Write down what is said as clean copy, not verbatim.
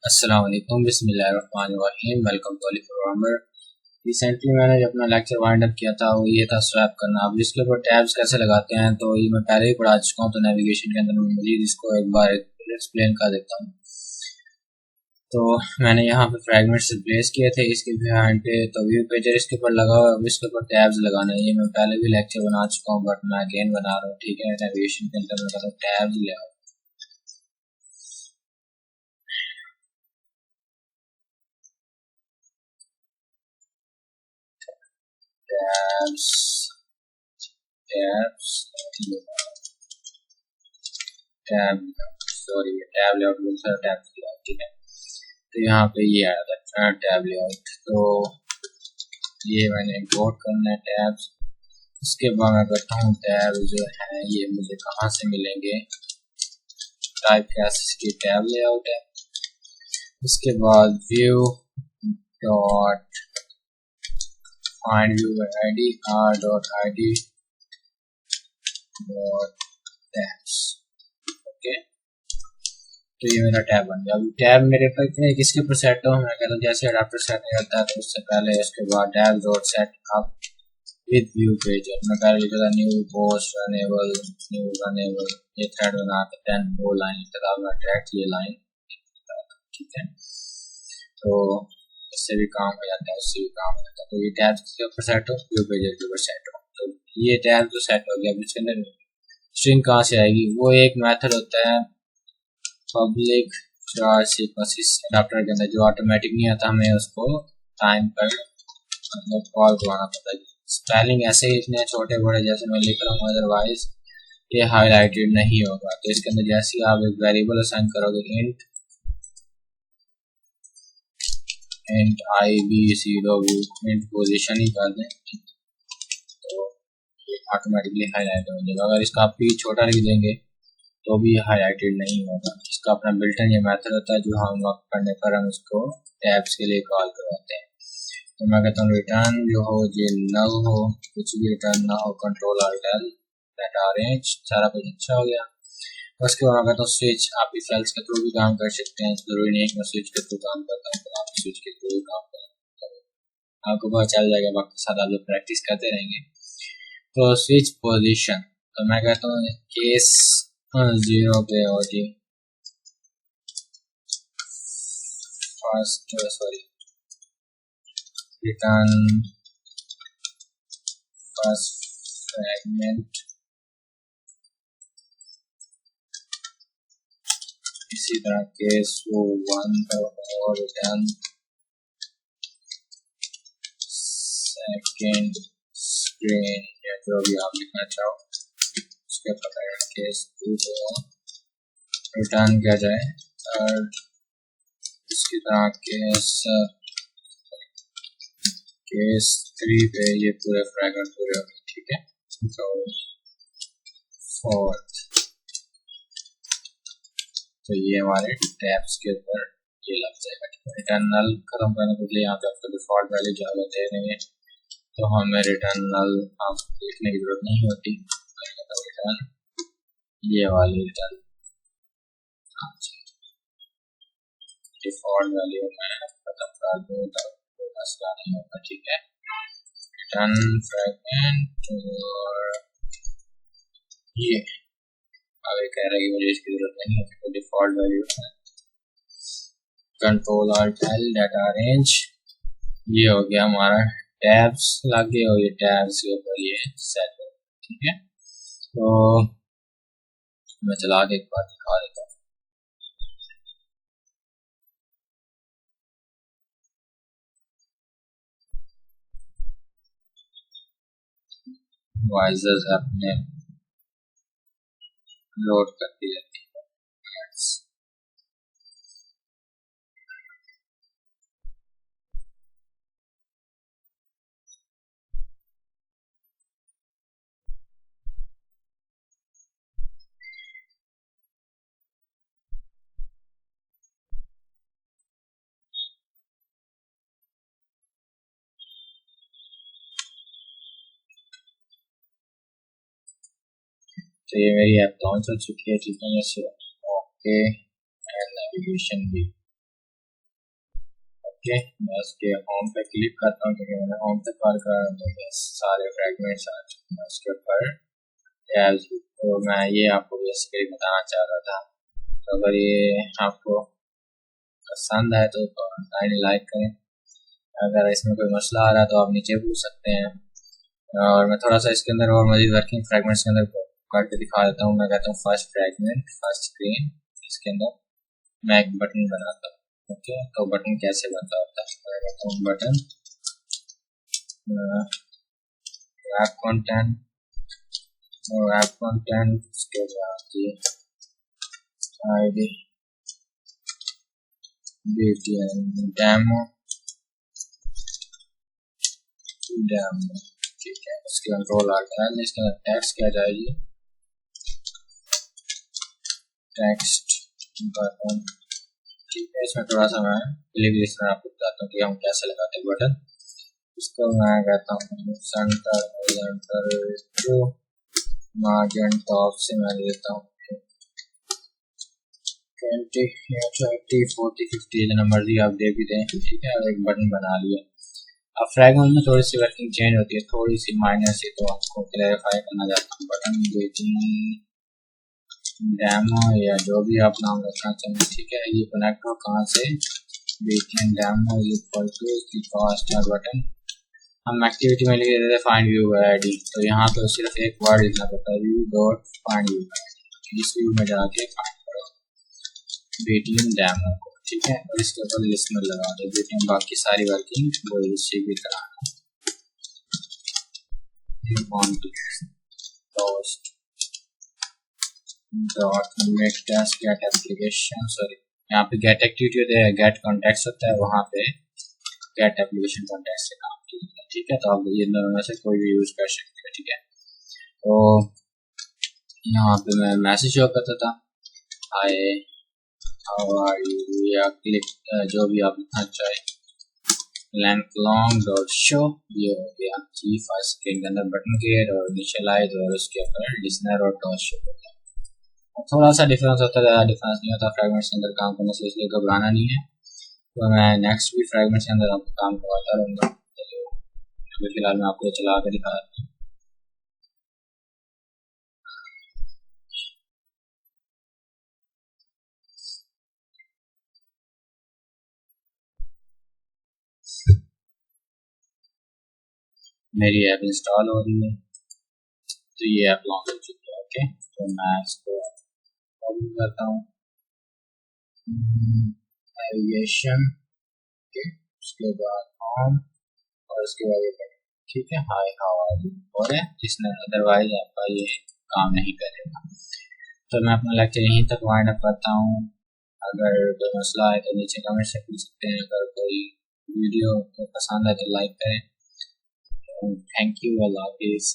अस्सलाम वालेकुम, बिस्मिल्लाहिर्रहमानिर्रहीम। Welcome to alifprogrammer। रिसेंटली मैंने जो अपना लेक्चर वाइंड अप किया था वो ये था स्वैप करना। अब इसके ऊपर टैब्स कैसे लगाते हैं तो ये मैं पहले ही पढ़ा चुका हूँ, तो नेविगेशन के अंदर मैं मजीद इसको एक बार एक्सप्लेन कर देता हूँ। तो मैंने यहाँ पे फ्रैगमेंट्स रिप्लेस किए थे इसके बिहाइंड पे, तो व्यू पेजर इसके ऊपर लगा हुआ है। अब इसके ऊपर टैब्स लगाना है, ये मैं पहले भी लेक्चर बना चुका हूँ बट मैं अगेन बना रहा हूँ। ठीक है, नेविगेशन के अंदर मैं कहता हूँ टैब्स ले आओ। Tabs tabs tab sorry tab layout दूसरा टैब लेआउट। ठीक है, तो यहाँ पे ये आया था टैब लेआउट, तो ये मैंने इंपोर्ट करना है टैब्स। उसके बाद मैं करता हूँ टैब जो है ये मुझे कहाँ से मिलेंगे, टाइप क्लासेस की टैब लेआउट है। उसके बाद view dot find view ID R dot ID dot tabs. Okay, तो ये मेरा टैब बन गया। अभी टैब मेरे पास किसके ऊपर सेट हो, मैं कहता हूँ जैसे अडाप्टर सेट नहीं करता है तो उससे पहले उसके बाद tab dot set up with view pager. मैं पहले लिखा था new post runnable, new runnable, ये थ्रेड बना के देन वो लाइन लिखता था, मैं डायरेक्ट ये लाइन। ठीक है, तो इससे भी काम हो जाता है, उससे भी काम हो जाता है। तो ये टैब के ऊपर सेट हो, व्यू पेजर के ऊपर सेट हो, तो ये टैब जो सेट हो गया। इसके अंदर स्ट्रिंग कहाँ से आएगी, वो एक मेथड होता है पब्लिक चार्ज सीक्वेंस अडाप्टर के अंदर जो ऑटोमेटिक नहीं आता, हमें उसको टाइम पर मतलब कॉल करवाना पड़ता है। स्पेलिंग ऐसे ही इतने छोटे बड़े जैसे मैं लिख रहा हूँ, अदरवाइज ये हाईलाइटेड नहीं होगा। तो इसके अंदर जैसे ही आप एक वेरिएबल असाइन करोगे इंट आई बी सी इंट पोजीशन ही कर दें तो ये ऑटोमेटिकली हाईलाइट हो जाएगा। अगर इसका आप पी छोटा लिख देंगे तो भी हाईलाइटेड नहीं होगा। इसका अपना बिल्टन ये मेथड होता है जो हम वर्क करने पर हम इसको टैब्स के लिए कॉल करवाते हैं। तो मैं कहता हूँ रिटर्न जो हो ये नल हो, कुछ भी रिटर्न ना हो, control R L data arrange, सारा कुछ अच्छा हो गया। उसके बाद मैं कहता हूँ स्विच। आप इफ एल्स के थ्रू भी काम कर सकते हैं, जरूरी नहीं है कि मैं स्विच के थ्रू काम करता हूँ, तो आप स्विच के थ्रू भी काम करें, आपको पता चल जाएगा। वक्त के साथ आप जब प्रैक्टिस करते रहेंगे तो स्विच पोजीशन, तो मैं कहता हूँ केस 0 पे हो जी first sorry return first fragment. इसी तरह केस 1 और रिटर्न सेकेंड स्क्रीन, या जो भी आप लिखना चाहो उसके पता है। केस 2 को रिटर्न किया जाए थर्ड, इसकी तरह केस 3 पे ये पूरे फ्रैगमेंट पूरे हो गए। ठीक है, तो फोर्थ, तो ये हमारे टैब्स के ऊपर ये लग जाएगा। रिटर्न नल खत्म करने के लिए यहाँ पे आपको डिफॉल्ट वैल्यू ज़्यादा दे देंगे, तो हमें रिटर्न नल आप लिखने की जरूरत नहीं होती। रिटर्न ये वाली रिटर्न डिफॉल्ट वैल्यू में खत्म कर दूँ तो मसला नहीं होगा। ठीक है, रिटर्न फ्रैगमेंट और ये आगे कह रहा है कि मुझे इसकी जरूरत नहीं है, तो डिफॉल्ट वैल्यू है control alt L data arrange. ये हो गया हमारा टैब्स लग गए और ये टैब्स के ऊपर ये सेट हो। ठीक है, तो मैं चला के एक बार दिखा देता हूँ। वाइजर्स अपने लोड करती रहती है। तो ये मेरी ऐप लॉन्च हो चुकी है। ठीक है, ओके एंड नेविगेशन भी ओके, मैं उसके होम पे क्लिक करता हूँ क्योंकि मैंने होम पे कॉल करा तो सारे फ्रेगमेंट्स आ चुके हैं उसके ऊपर टैब्स। तो मैं ये आपको बेसिकली बताना चाह रहा था। तो अगर ये आपको पसंद आए तो लाइक करें, अगर इसमें कोई मसला आ रहा है तो आप नीचे पूछ सकते हैं। और मैं थोड़ा सा इसके अंदर और मजीद वर्किंग फ्रेगमेंट्स के अंदर करके दिखा देता हूँ। मैं कहता हूँ फर्स्ट फ्रेगमेंट फर्स्ट स्क्रीन, इसके अंदर मैं एक बटन बनाता हूँ। ओके, तो बटन कैसे बनता होता है, मैं कहता हूँ बटन ऐप कंटेंट उसके बाद ये आईडी डेमो ठीक है। इसके कंट्रोल आता है, इसके अंदर टेक्स्ट क्या जाएगी, टेक्स्ट बटन। ठीक है, इसमें थोड़ा सा मैं लिस्ट में आपको बताता हूँ कि हम कैसे लगाते हैं बटन। इसको मैं कहता हूँ सेंटर मार्जिन टॉप से मैं लेता हूँ 20 या 30 40 50 जितना मर्जी आप दे भी दें। ठीक है, और एक बटन बना लिया। अब फ्रेगमेंट में थोड़ी सी वर्किंग चेंज होती है, थोड़ी सी माइनर सी, तो आपको क्लैरिफाई करना चाहता हूँ। बटन डेटिंग डेमो या जो भी आप नाम रखना चाहें। ठीक है, ये कनेक्ट हो कहाँ से, डेटिंग डेमो इक्वल टू इसकी कॉस्ट और बटन हम एक्टिविटी में लिखे देते फाइंड व्यू आईडी। तो यहाँ पे सिर्फ एक वर्ड लिखना पड़ता है, view dot find view ID. इस व्यू में जाके फाइंड करो डेटिंग डेमो को। ठीक है, और इसके ऊपर लिस्ट में लगा दो डेटिंग, बाकी सारी वर्किंग वो इसी की तरह post dot make test get application, sorry यहाँ पे गेट एक्टिविटी होता है, गेट कॉन्टेक्स्ट होता है, वहाँ पे गेट एप्लीकेशन कॉन्टेक्स्ट से काम किया। ठीक है, तो आप ये दोनों में से कोई भी यूज कर सकते हैं। ठीक है, तो यहाँ पे मैं मैसेज शो करता था हाय हाउ आर यू, या क्लिक जो भी आप लिखना चाहे, लेंथ लॉन्ग डॉट शो, ये हो गया की फर्स्ट स्क्रीन के अंदर बटन क्रिएट और इनिशियलाइज और उसके ऊपर लिसनर और डॉट शो होता है। थोड़ा सा डिफरेंस होता है, ज़्यादा डिफरेंस नहीं होता फ्रेगमेंट्स के अंदर काम करने से, इसलिए घबराना नहीं है। तो मैं नेक्स्ट भी फ्रेगमेंट्स के अंदर आपको काम करवाता रहूँगा। तो फिलहाल मैं आपको चला कर दिखा देता हूँ। मेरी ऐप इंस्टॉल हो रही है, तो ये ऐप लॉन्च हो चुकी है। ओके, तो मैं इसको ओपन करता हूँ, नेविगेशन, उसके बाद होम और उसके बाद ये बटन। ठीक है, हाय हाउ आर यू और है, जिसने अदरवाइज आपका ये काम नहीं करेगा। तो मैं अपना लेक्चर यहीं तक वाइंड अप करता हूँ। अगर कोई मसला है तो नीचे कमेंट से पूछ सकते हैं, अगर कोई वीडियो पसंद है तो लाइक करें। थैंक यू, अल्लाह हाफिज़।